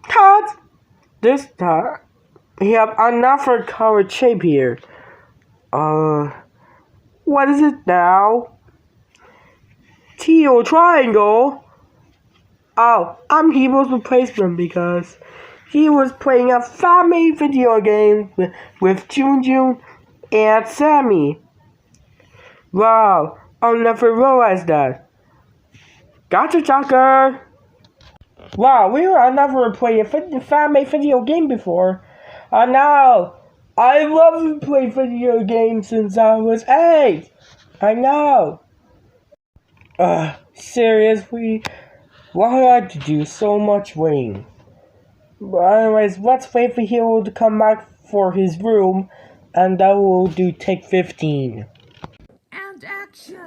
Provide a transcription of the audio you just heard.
Cut! This time, we have another colored shape here. What is it now? Teal triangle? Oh, I'm Hero's replacement because he was playing a family video game with Jun and Sammy. Wow, I'll never realize that. Gotcha, Joker! Wow, we were never played a family video game before. Now, I love to play video games since I was 8. I know. Seriously? Why do I have to do so much waiting? But anyways, let's wait for Hero to come back for his room, and that will do take 15. And action!